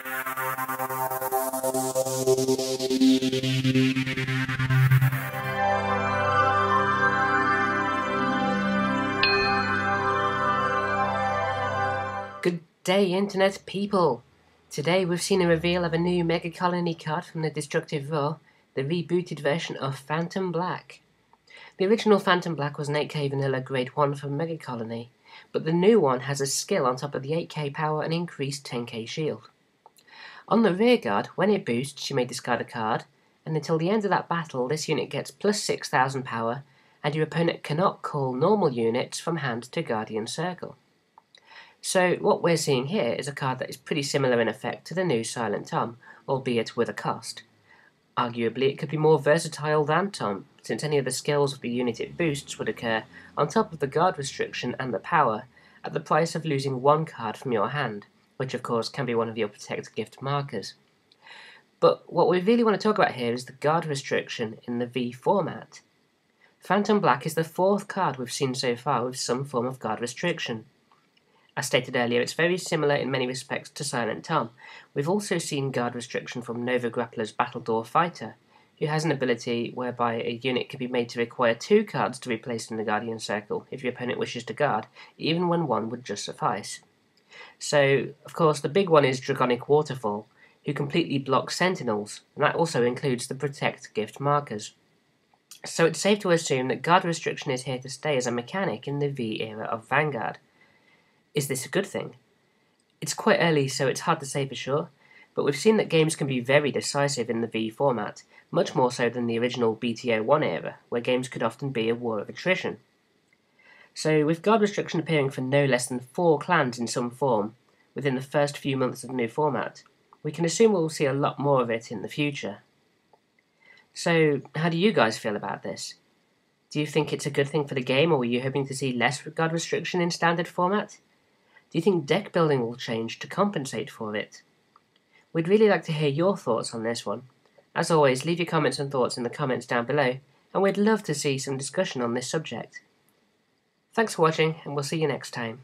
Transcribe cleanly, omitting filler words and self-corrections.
Good day, Internet people! Today we've seen a reveal of a new Mega Colony card from the Destructive Raw, the rebooted version of Phantom Black. The original Phantom Black was an 8k vanilla grade 1 for Mega Colony, but the new one has a skill on top of the 8k power and increased 10k shield. On the rear guard, when it boosts, you may discard a card, and until the end of that battle this unit gets plus 6000 power, and your opponent cannot call normal units from hand to Guardian Circle. So what we're seeing here is a card that is pretty similar in effect to the new Silent Tom, albeit with a cost. Arguably it could be more versatile than Tom, since any of the skills of the unit it boosts would occur on top of the guard restriction and the power, at the price of losing one card from your hand, which of course can be one of your Protect gift markers. But what we really want to talk about here is the guard restriction in the V format. Phantom Black is the fourth card we've seen so far with some form of guard restriction. As stated earlier, it's very similar in many respects to Silent Tom. We've also seen guard restriction from Nova Grappler's Battledore Fighter, who has an ability whereby a unit can be made to require 2 cards to be placed in the Guardian Circle if your opponent wishes to guard, even when 1 would just suffice. So, of course, the big one is Dragonic Waterfall, who completely blocks Sentinels, and that also includes the Protect gift markers. So it's safe to assume that guard restriction is here to stay as a mechanic in the V era of Vanguard. Is this a good thing? It's quite early, so it's hard to say for sure, but we've seen that games can be very decisive in the V format, much more so than the original BTO1 era, where games could often be a war of attrition. So, with guard restriction appearing for no less than 4 clans in some form within the first few months of the new format, we can assume we'll see a lot more of it in the future. So, how do you guys feel about this? Do you think it's a good thing for the game, or were you hoping to see less guard restriction in standard format? Do you think deck building will change to compensate for it? We'd really like to hear your thoughts on this one. As always, leave your comments and thoughts in the comments down below, and we'd love to see some discussion on this subject. Thanks for watching, and we'll see you next time.